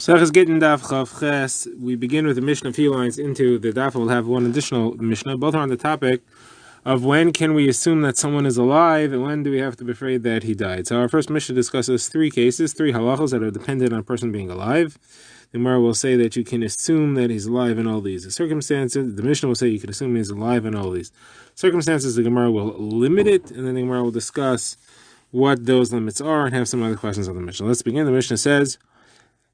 Gittin Daf. We begin with the Mishnah a few lines into the Daf. We'll have one additional Mishnah. Both are on the topic of when can we assume that someone is alive and when do we have to be afraid that he died. So our first Mishnah discusses three cases, three halachos that are dependent on a person being alive. The Gemara will say that you can assume that he's alive in all these circumstances. The Mishnah will say you can assume he's alive in all these circumstances. The Gemara will limit it, and then the Gemara will discuss what those limits are and have some other questions on the Mishnah. Let's begin. The Mishnah says,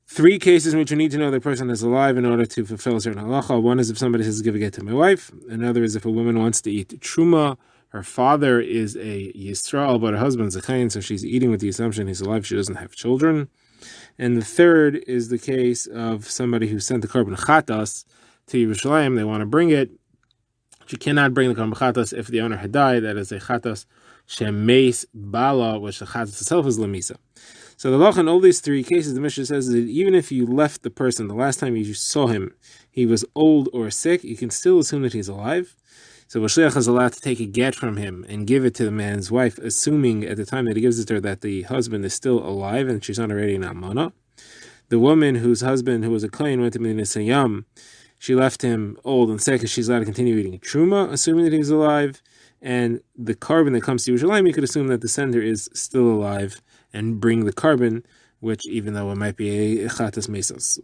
three cases in which you need to know the person is alive in order to fulfill a certain halacha. One is if somebody says, give a get to my wife. Another is if a woman wants to eat truma. Her father is a Yisrael, but her husband's a Kain, so she's eating with the assumption he's alive. She doesn't have children. And the third is the case of somebody who sent the korban chatas to Yerushalayim. They want to bring it. She cannot bring the korban chatas if the owner had died. That is a chatas shemeis bala, which the chatas itself is lemisa. So the law in all these three cases, the Mishnah says that even if you left the person, the last time you saw him, he was old or sick, you can still assume that he's alive. So Shliach is allowed to take a get from him and give it to the man's wife, assuming at the time that he gives it to her that the husband is still alive and she's not already an almana. The woman whose husband, who was a kohen, went to Medina Sayyam, she left him old and sick, and she's allowed to continue eating truma, assuming that he's alive. And the carbon that comes to Yerushalayim, you could assume that the sender is still alive and bring the carbon, which even though it might be a chatas mesos.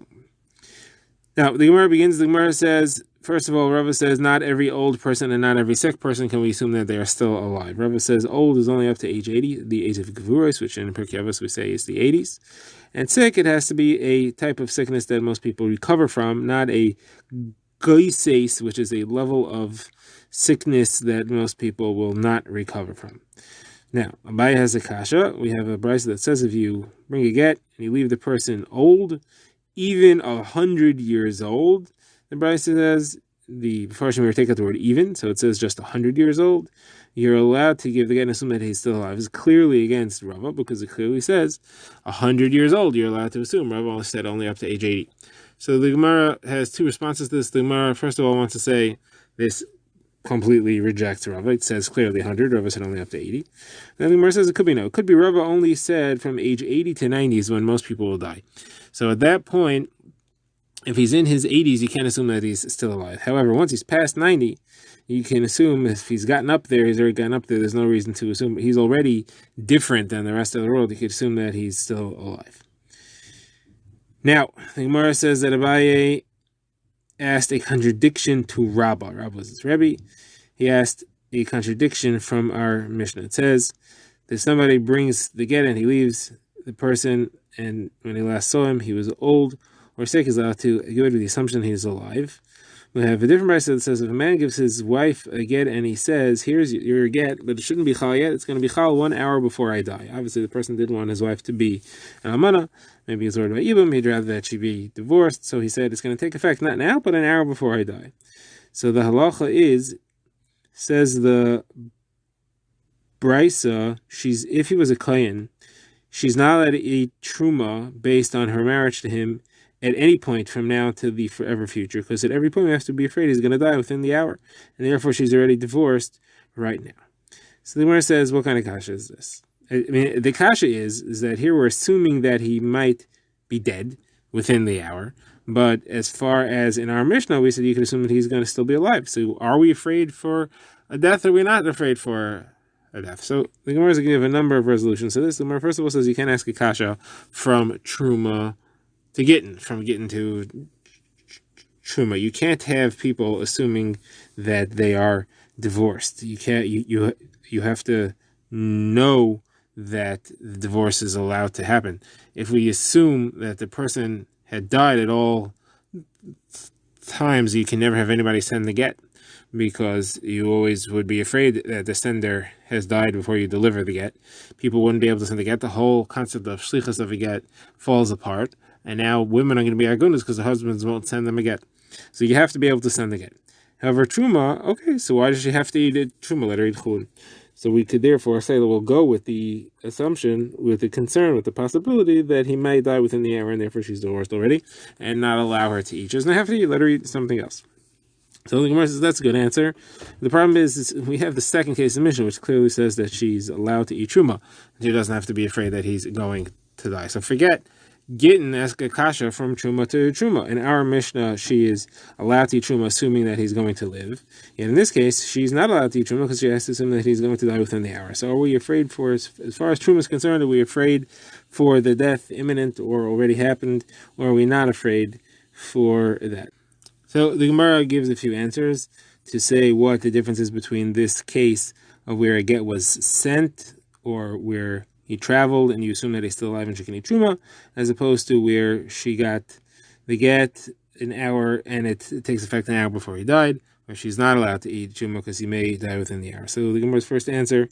Now, the Gemara begins, the Gemara says, first of all, Rava says not every old person and not every sick person can we assume that they are still alive. Rava says old is only up to age 80, the age of Gevuros, which in Pirkei Avos we say is the 80s. And sick, it has to be a type of sickness that most people recover from, not a concise, which is a level of sickness that most people will not recover from. Now, Abaye has a kasha. We have a brisa that says if you bring a get and you leave the person old, even 100 years old, the brisa says, the Mepharshim will take out the word even, so it says just 100 years old, you're allowed to give the get and assume that he's still alive. It's clearly against Rava because it clearly says 100 years old, you're allowed to assume. Rava said only up to age 80. So the Gemara has two responses to this. The Gemara, first of all, wants to say this completely rejects Rava. It says clearly 100. Rava said only up to 80. Then the Gemara says it could be no. It could be Rava only said from age 80 to 90 is when most people will die. So at that point, if he's in his 80s, you can't assume that he's still alive. However, once he's past 90, you can assume if he's gotten up there, he's already gotten up there, there's no reason to assume he's already different than the rest of the world. You could assume that he's still alive. Now, the Gemara says that Abaye asked a contradiction to Rabbah. Rabbah was his Rebbe. He asked a contradiction from our Mishnah. It says that somebody brings the get and he leaves the person, and when he last saw him, he was old or sick. He's allowed to give it with the assumption he's alive. We have a different verse that says if a man gives his wife a get and he says, here's your get, but it shouldn't be chal yet, it's going to be chal 1 hour before I die. Obviously, the person didn't want his wife to be an almana. Maybe he's worried about Yibam, he'd rather that she be divorced, so he said it's going to take effect not now, but an hour before I die. So the halacha is, says the Brisa, if he was a kohen, she's not allowed to eat truma based on her marriage to him at any point from now to the forever future, because at every point we have to be afraid he's going to die within the hour, and therefore she's already divorced right now. So the Gemara says, what kind of kasha is this? I mean, the kasha is that here we're assuming that he might be dead within the hour, but as far as in our Mishnah, we said you could assume that he's going to still be alive. So are we afraid for a death, or are we not afraid for a death? So the Gemara is going to give a number of resolutions to this. The Gemara first of all says you can't ask a kasha from truma to Gittin, from Gittin to truma. You can't have people assuming that they are divorced. You can't. You have to know that the divorce is allowed to happen. If we assume that the person had died at all times, you can never have anybody send the get, because you always would be afraid that the sender has died before you deliver the get. People wouldn't be able to send the get. The whole concept of shlichus of a get falls apart. And now women are going to be agunas because the husbands won't send them a get. So you have to be able to send the get. However, truma, okay, so why does she have to eat it? Truma, let her eat chulin. So we could therefore say that we'll go with the assumption, with the concern, with the possibility that he might die within the hour and therefore she's divorced already, and not allow her to eat. She doesn't have to eat, let her eat something else. So the Gemara says that's a good answer. The problem is we have the second case of Mishnah, which clearly says that she's allowed to eat truma, and she doesn't have to be afraid that he's going to die. So forget Gittin ask a kasha from Truma to Truma. In our Mishnah, she is allowed to eat Truma, assuming that he's going to live. And in this case, she's not allowed to eat Truma because she has to assume that he's going to die within the hour. So are we afraid for, as far as Truma is concerned, are we afraid for the death imminent or already happened, or are we not afraid for that? So the Gemara gives a few answers to say what the difference is between this case of where a get was sent or where he traveled and you assume that he's still alive and she can eat truma, as opposed to where she got the get an hour and it takes effect an hour before he died, where she's not allowed to eat truma because he may die within the hour. So the Gemara's first answer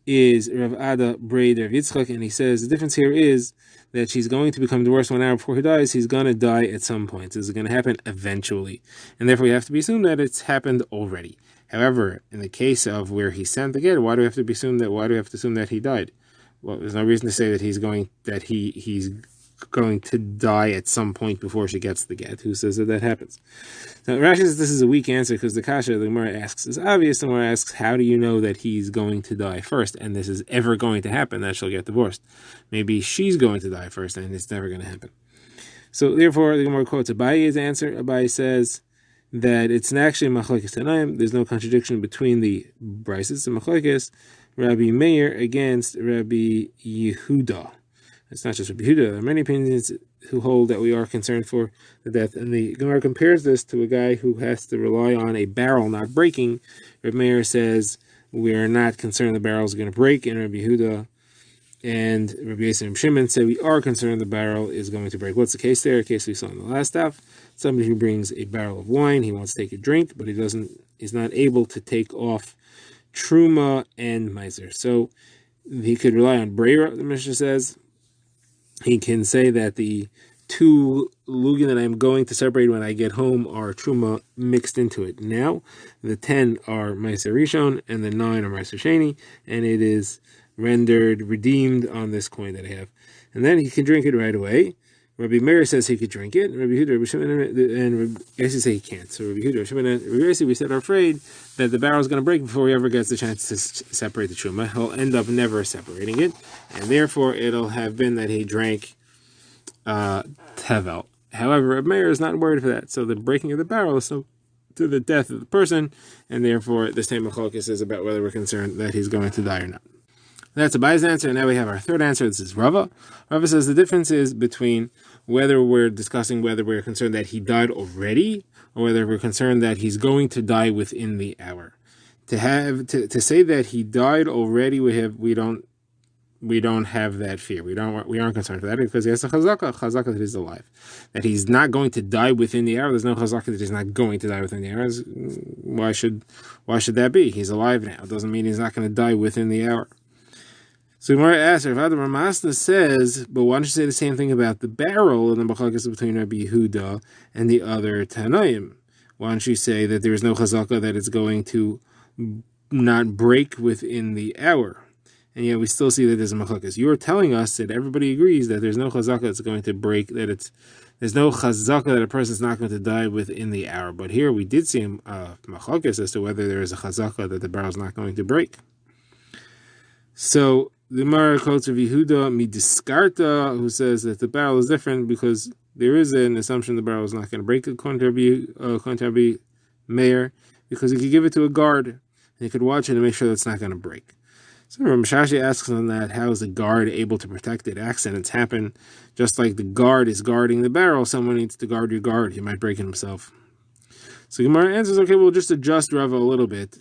is Rav Ada Braid Rav Yitzchak, and he says the difference here is that she's going to become divorced 1 hour before he dies. He's going to die at some point. This is going to happen eventually, and therefore we have to be assumed that it's happened already. However, in the case of where he sent the get, why do we have to assume that he died? Well, there's no reason to say that he's going to die at some point before she gets the get. Who says that happens? Now, Rashi says this is a weak answer because the kasha the Gemara asks is obvious. The Gemara asks, how do you know that he's going to die first and this is ever going to happen, that she'll get divorced? Maybe she's going to die first and it's never going to happen. So therefore, the Gemara quotes Abayi's answer. Abayi says that it's actually machlokes tanaim. There's no contradiction between the brises. And machlokes Rabbi Meir against Rabbi Yehuda. It's not just Rabbi Yehuda. There are many opinions who hold that we are concerned for the death. And the Gemara compares this to a guy who has to rely on a barrel not breaking. Rabbi Meir says we are not concerned the barrel is going to break. And Rabbi Yehuda and Rabbi Yisrael and Shimon say we are concerned the barrel is going to break. What's the case there? A case we saw in the last daf. Somebody who brings a barrel of wine, he wants to take a drink, but he's not able to take off truma and meiser. So he could rely on breira, the Mishnah says. He can say that the 2 lugin that I'm going to separate when I get home are truma mixed into it. Now, the 10 are meiser rishon and the 9 are meiser sheni, and it is rendered redeemed on this coin that I have. And then he can drink it right away. Rabbi Meir says he could drink it. Rabbi Yehuda, Rabbi Shimon, and Rabbi Yossi say he can't. So Rabbi Yehuda, Rabbi Shimon, and Rabbi Yossi, we said are afraid that the barrel is going to break before he ever gets the chance to separate the truma. He'll end up never separating it, and therefore it'll have been that he drank tevel. However, Rabbi Meir is not worried for that. So the breaking of the barrel is so to the death of the person, and therefore the same machlokes is about whether we're concerned that he's going to die or not. That's Abayi's answer, and now we have our third answer. This is Rava. Rava says the difference is between whether we're discussing whether we're concerned that he died already or whether we're concerned that he's going to die within the hour. To say that he died already, we don't have that fear. We aren't concerned for that because he has a chazaka that he's alive. That he's not going to die within the hour. There's no chazaka that he's not going to die within the hour. Why should that be? He's alive now. It doesn't mean he's not going to die within the hour. So Gemara asks, Rav Ada Ramasna says, but why don't you say the same thing about the barrel and the machlokes between Rabbi Yehuda and the other Tanaim? Why don't you say that there is no chazaka that it's going to not break within the hour? And yet we still see that there's a machlokes. You're telling us that everybody agrees that there's no chazaka that's going to break, there's no chazaka that a person's not going to die within the hour. But here we did see machlokes as to whether there is a chazaka that the barrel's not going to break. So the Gemara quotes of Yehuda Midiskarta, who says that the barrel is different because there is an assumption the barrel is not going to break, according to Rabbi Meir, because he could give it to a guard and he could watch it and make sure that it's not going to break. So Ramshashi asks on that, how is the guard able to protect it? Accidents happen. Just like the guard is guarding the barrel, someone needs to guard your guard. He might break it himself. So Gemara answers, okay, we'll just adjust Rava a little bit.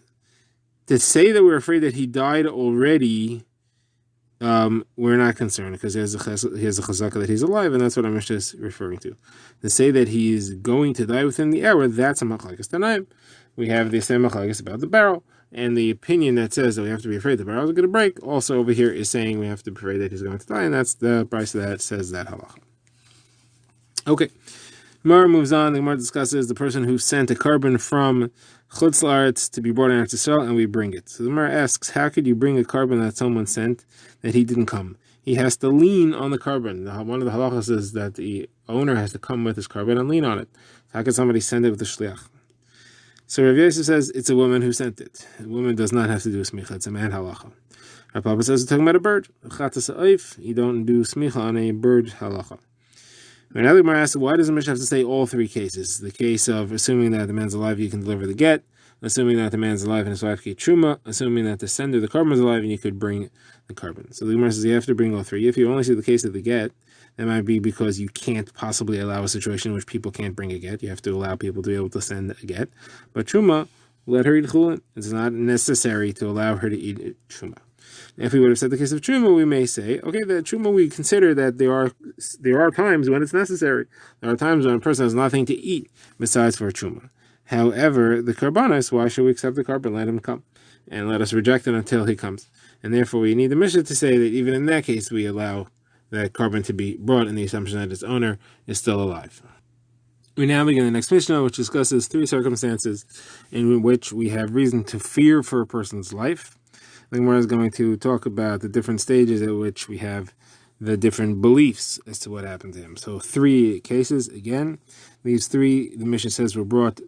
To say that we're afraid that he died already, we're not concerned because he has a chazaka that he's alive, and that's what I'm just referring to. To say that he is going to die within the hour, that's a machlokes tanaim. We have the same machlokes about the barrel, and the opinion that says that we have to be afraid the barrel is going to break, also over here is saying we have to be afraid that he's going to die, and that's the price that says that halacha. Okay. Gemara moves on. The Gemara discusses the person who sent a carbon from Chutz La'aretz to be brought in to sell, and we bring it. So the Gemara asks, how could you bring a carbon that someone sent that he didn't come? He has to lean on the carbon. One of the halachas is that the owner has to come with his carbon and lean on it. How could somebody send it with a shliach? So Rav Yosef says it's a woman who sent it. A woman does not have to do smicha. It's a man halacha. Rav Papa says we're talking about a bird. You don't do smicha on a bird halacha. Now the Gemara asks, why does the Mishnah have to say all three cases? The case of assuming that the man's alive, you can deliver the get, assuming that the man's alive and his wife get truma, assuming that the sender, the carbon, is alive and you could bring the carbon. So the Gemara says you have to bring all three. If you only see the case of the get, that might be because you can't possibly allow a situation in which people can't bring a get. You have to allow people to be able to send a get. But truma, let her eat chulin. It's not necessary to allow her to eat truma. If we would have said the case of truma, we may say, okay, the truma, we consider that there are times when it's necessary. There are times when a person has nothing to eat besides for truma. However, the karbanos, why should we accept the carbon? Let him come, and let us reject it until he comes. And therefore, we need the Mishnah to say that even in that case, we allow that carbon to be brought in the assumption that its owner is still alive. We now begin the next Mishnah, which discusses three circumstances in which we have reason to fear for a person's life. The Gemara is going to talk about the different stages at which we have the different beliefs as to what happened to him. So 3 cases, again. These 3, the Mishnah says,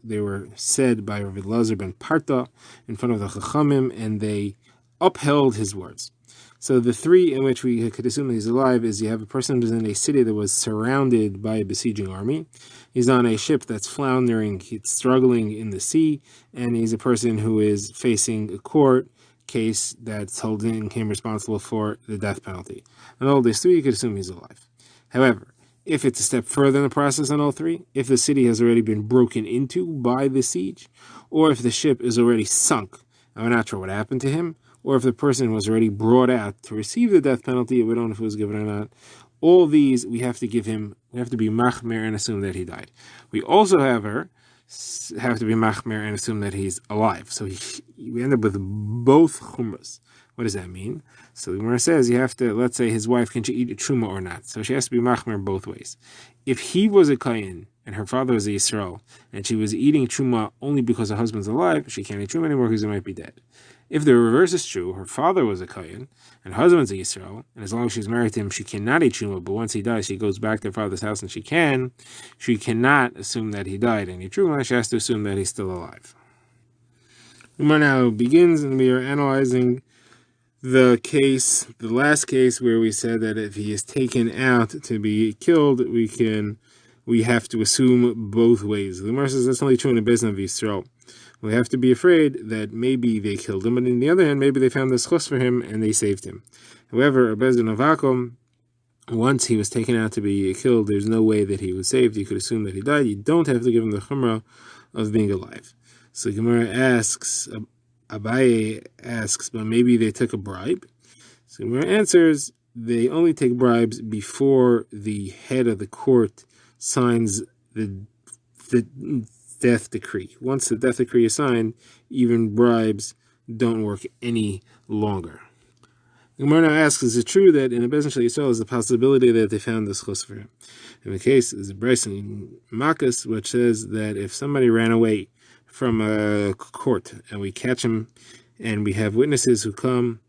they were said by Rav Elazar ben Parta in front of the Chachamim, and they upheld his words. So the 3 in which we could assume that he's alive is you have a person who's in a city that was surrounded by a besieging army. He's on a ship that's floundering, he's struggling in the sea, and he's a person who is facing a court case that's holding him responsible for the death penalty. On all these 3, you could assume he's alive. However, if it's a step further in the process on all 3, if the city has already been broken into by the siege, or if the ship is already sunk, and we're not sure what happened to him, or if the person was already brought out to receive the death penalty, we don't know if it was given or not, all these we have to give him, we have to be machmer and assume that he died. We also have to be machmer and assume that he's alive. So we end up with both chumras. What does that mean? So the Gemara says you have to, let's say his wife, can she eat a truma or not? So she has to be machmer both ways. If he was a kohen and her father was a Yisrael, and she was eating truma only because her husband's alive, she can't eat truma anymore because he might be dead. If the reverse is true, her father was a kohen and her husband's a Yisrael, and as long as she's married to him, she cannot eat truma, but once he dies, she goes back to her father's house and she cannot assume that he died and eat truma. She has to assume that he's still alive. Umar now begins, and we are analyzing the last case where we said that if he is taken out to be killed, we have to assume both ways. The Gemara says that's only true in the business of Yisrael. We have to be afraid that maybe they killed him, but on the other hand, maybe they found this chus for him and they saved him. However, a bezdin of Vakum, once he was taken out to be killed, there's no way that he was saved. You could assume that he died. You don't have to give him the chumrah of being alive. So Gemara asks, Abaye asks, but maybe they took a bribe. So Gemara answers, they only take bribes before the head of the court signs the death decree. Once the death decree is signed, even bribes don't work any longer. Gemara now asks, is it true that in a business Yisrael is the possibility that they found this chus for him? In the case is a Bryce in Makkos, which says that if somebody ran away from a court and we catch him and we have witnesses who come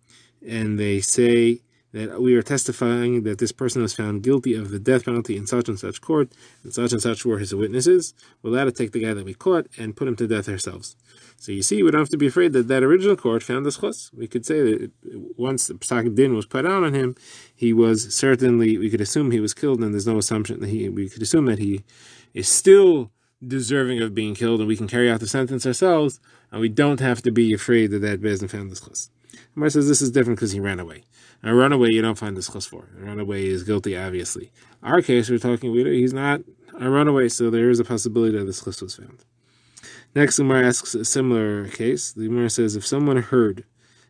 and they say that we are testifying that this person was found guilty of the death penalty in such and such court, and such were his witnesses, we're allowed to take the guy that we caught and put him to death ourselves. So you see, we don't have to be afraid that original court found this chus. We could say that once the psak din was put out on him, he was certainly, we could assume he was killed, and there's no assumption that we could assume that he is still deserving of being killed, and we can carry out the sentence ourselves, and we don't have to be afraid that Bezdin found this chus. Gemara says this is different because he ran away. A runaway you don't find this chus for. A runaway is guilty, obviously. Our case, he's not a runaway, so there is a possibility that this chus was found. Next, Gemara asks a similar case. The Gemara says, if someone heard,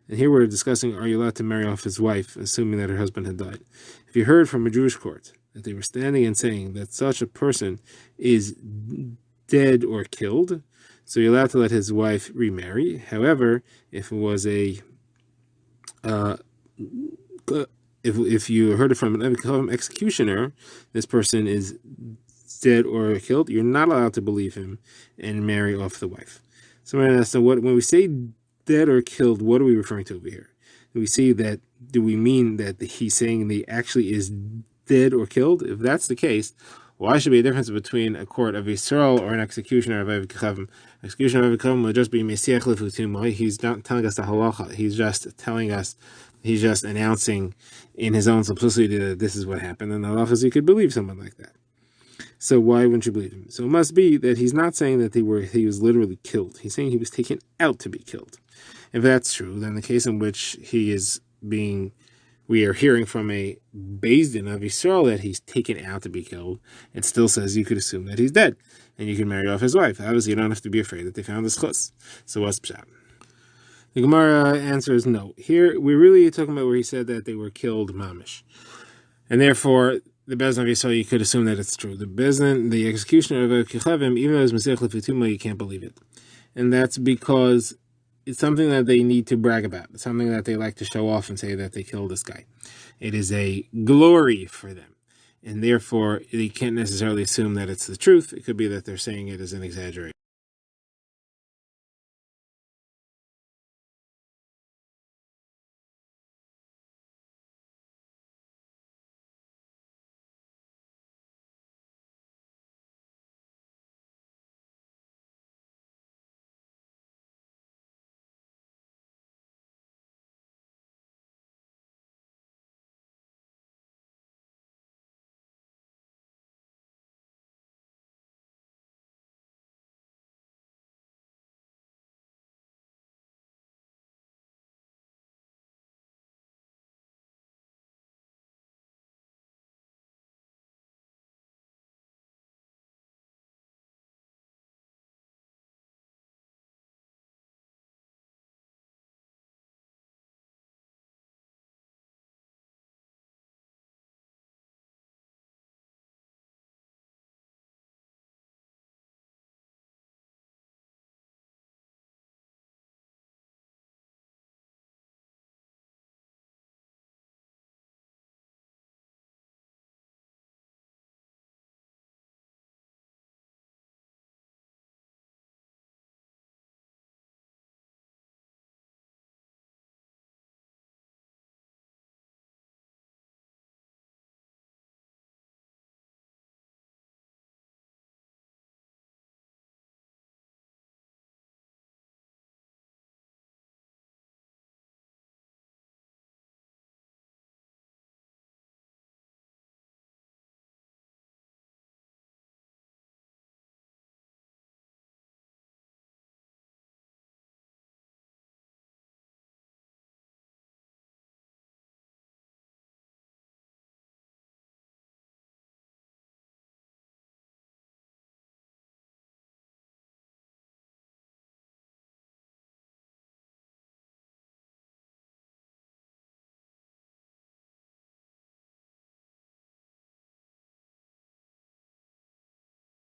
and here we're discussing, are you allowed to marry off his wife, assuming that her husband had died? If you heard from a Jewish court that they were standing and saying that such a person is dead or killed, so you're allowed to let his wife remarry. However, if it was if you heard it from an executioner, this person is dead or killed, you're not allowed to believe him and marry off the wife. So when we say dead or killed, what are we referring to over here? Do we mean that he's saying he actually is dead or killed? If that's the case, why should be a difference between a court of Yisrael or an executioner of Eved Kechavim? Executioner of Eved Kechavim would just be Mesiach Lefutumah. He's not telling us the halacha. He's just announcing in his own simplicity that this is what happened. And the halacha is you could believe someone like that. So why wouldn't you believe him? So it must be that he's not saying that he was literally killed. He's saying he was taken out to be killed. If that's true, then the case in which we are hearing from a Beis Din of Yisrael that he's taken out to be killed, it still says you could assume that he's dead, and you can marry off his wife. Obviously, you don't have to be afraid that they found his chus. So what's pshat? The Gemara answers no. Here, we're really talking about where he said that they were killed mamish. And therefore, the Beis Din of Yisrael, you could assume that it's true. The executioner of Kechavim, even though it's Masech Lefutuma, you can't believe it. And that's because it's something that they need to brag about. It's something that they like to show off and say that they killed this guy. It is a glory for them. And therefore, they can't necessarily assume that it's the truth. It could be that they're saying it as an exaggeration.